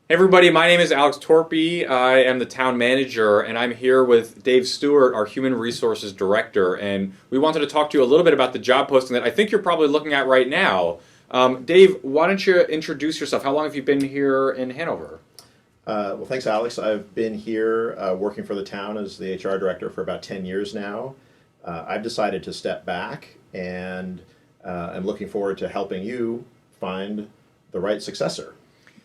Hey everybody, my name is Alex Torpey. I am the town manager, and I'm here with Dave Steward, our human resources director. And we wanted to talk to you a little bit about the job posting that I think you're probably looking at right now. Dave, why don't you introduce yourself? How long have you been here in Hanover? Well, thanks, Alex. I've been here working for the town as the HR director for about 10 years now. I've decided to step back and I'm looking forward to helping you find the right successor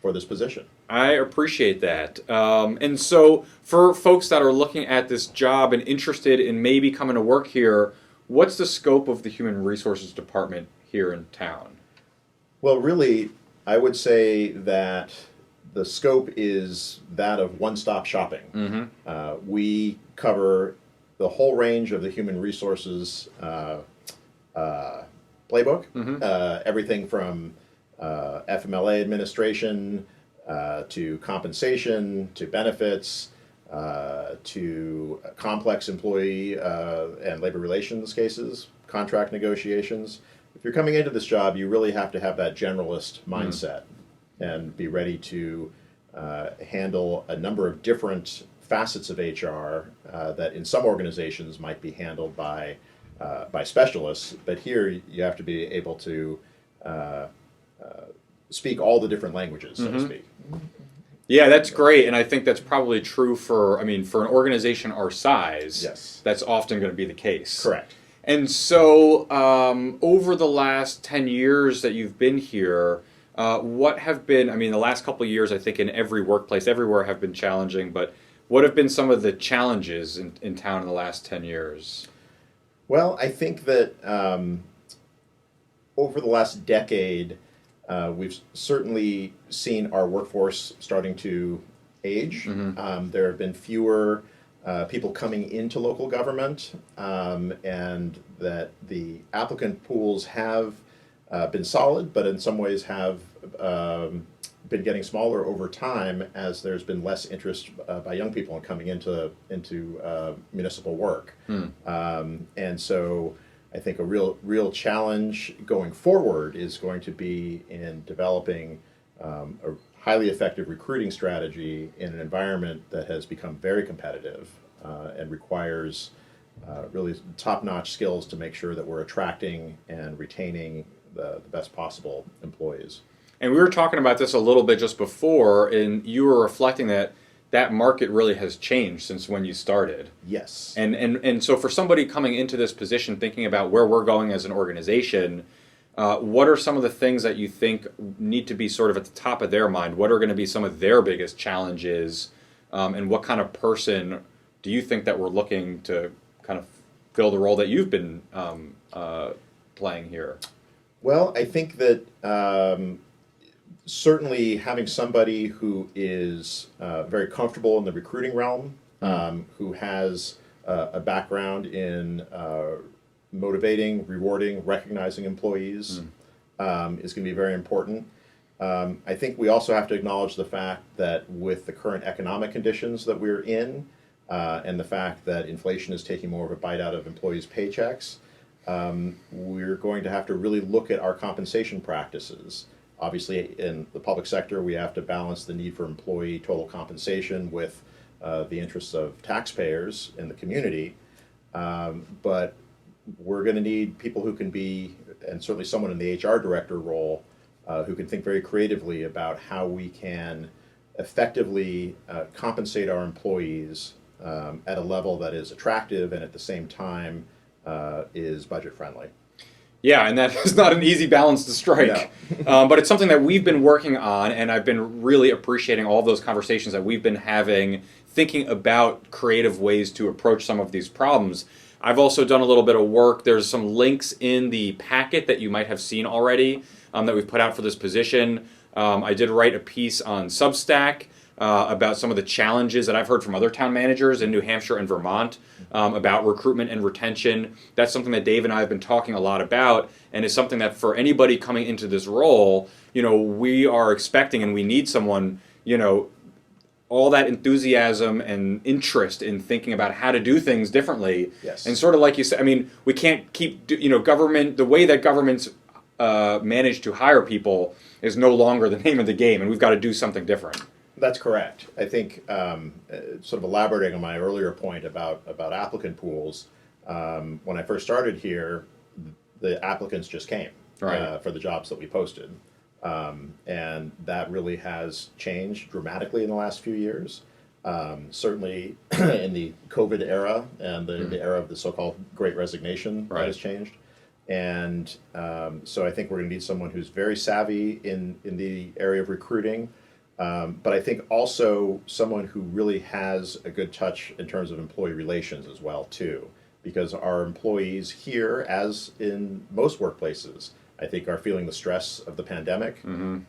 for this position. I appreciate that. And so, for folks that are looking at this job and interested in maybe coming to work here, what's the scope of the human resources department here in town? Well, really, I would say that the scope is that of one-stop shopping. We cover the whole range of the human resources playbook, everything from FMLA administration to compensation to benefits to complex employee and labor relations cases, contract negotiations. If you're coming into this job, you really have to have that generalist mindset and be ready to handle a number of different facets of HR that in some organizations might be handled by specialists, but here you have to be able to speak all the different languages, so to speak. Yeah, that's great, and I think that's probably true for an organization our size. Yes. That's often going to be the case. Correct. And so, over the last 10 years that you've been here, what have been, the last couple of years, I think in every workplace, everywhere have been challenging, but what have been some of the challenges in town in the last 10 years? Well, I think that over the last decade, we've certainly seen our workforce starting to age. There have been fewer people coming into local government, and that the applicant pools have been solid, but in some ways have been getting smaller over time as there's been less interest by young people in coming into municipal work. And so I think a real challenge going forward is going to be in developing a highly effective recruiting strategy in an environment that has become very competitive and requires really top-notch skills to make sure that we're attracting and retaining the best possible employees. And we were talking about this a little bit just before, and you were reflecting that market really has changed since when you started. Yes. And so for somebody coming into this position, thinking about where we're going as an organization, what are some of the things that you think need to be sort of at the top of their mind? What are going to be some of their biggest challenges? And what kind of person do you think that we're looking to kind of fill the role that you've been playing here? Well, I think that certainly having somebody who is very comfortable in the recruiting realm, who has a background in motivating, rewarding, recognizing employees is going to be very important. I think we also have to acknowledge the fact that with the current economic conditions that we're in, and the fact that inflation is taking more of a bite out of employees' paychecks, we're going to have to really look at our compensation practices. Obviously, in the public sector, we have to balance the need for employee total compensation with the interests of taxpayers in the community. But we're going to need people who can be, and certainly someone in the HR director role, who can think very creatively about how we can effectively compensate our employees at a level that is attractive and at the same time is budget friendly. Yeah, and that is not an easy balance to strike. No. But it's something that we've been working on, and I've been really appreciating all of those conversations that we've been having, thinking about creative ways to approach some of these problems. I've also done a little bit of work. There's some links in the packet that you might have seen already that we've put out for this position. I did write a piece on Substack about some of the challenges that I've heard from other town managers in New Hampshire and Vermont about recruitment and retention. That's something that Dave and I have been talking a lot about, and is something that for anybody coming into this role, we are expecting, and we need someone, all that enthusiasm and interest in thinking about how to do things differently. Yes. And sort of like you said, we can't keep, government, the way that governments manage to hire people is no longer the name of the game, and we've got to do something different. That's correct. I think sort of elaborating on my earlier point about applicant pools, when I first started here, the applicants just came Right. for the jobs that we posted. And that really has changed dramatically in the last few years. Certainly in the COVID era and the era of the so-called Great Resignation, Right. that has changed. And so I think we're going to need someone who's very savvy in the area of recruiting, but I think also someone who really has a good touch in terms of employee relations as well too, because our employees here, as in most workplaces, I think are feeling the stress of the pandemic, and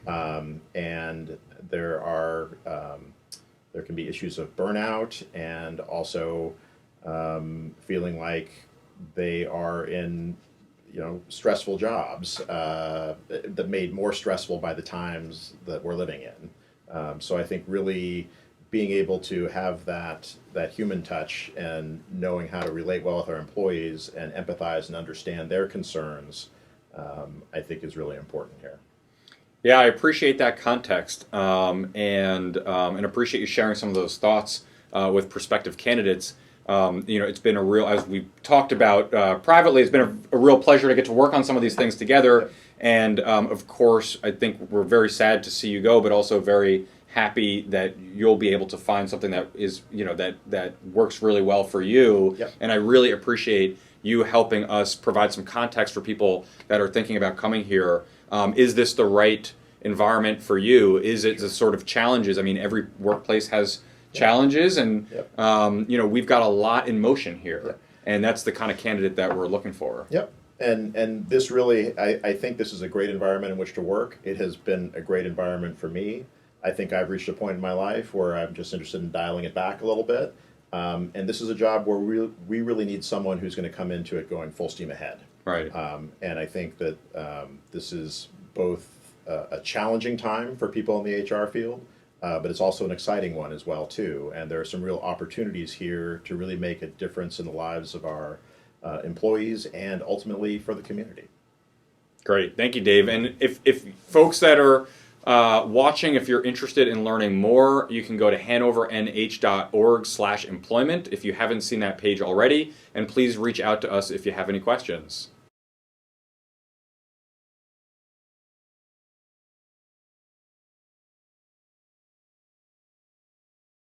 there can be issues of burnout and also feeling like they are in stressful jobs that made more stressful by the times that we're living in. So I think really being able to have that human touch and knowing how to relate well with our employees and empathize and understand their concerns, I think is really important here. Yeah, I appreciate that context, and appreciate you sharing some of those thoughts with prospective candidates. It's been a real, as we talked about privately, it's been a real pleasure to get to work on some of these things together. And of course, I think we're very sad to see you go, but also very happy that you'll be able to find something that is, that works really well for you. Yep. And I really appreciate you helping us provide some context for people that are thinking about coming here. Is this the right environment for you? Is it the sort of challenges? I mean, every workplace has challenges, and we've got a lot in motion here, and that's the kind of candidate that we're looking for. Yep. And this really, I think this is a great environment in which to work. It has been a great environment for me. I think I've reached a point in my life where I'm just interested in dialing it back a little bit. And this is a job where we really need someone who's going to come into it going full steam ahead. Right. And I think that this is both a challenging time for people in the HR field, but it's also an exciting one as well too. And there are some real opportunities here to really make a difference in the lives of our employees and ultimately for the community. Great. Thank you, Dave. And if folks that are watching, if you're interested in learning more, you can go to hanovernh.org/employment if you haven't seen that page already. And please reach out to us if you have any questions.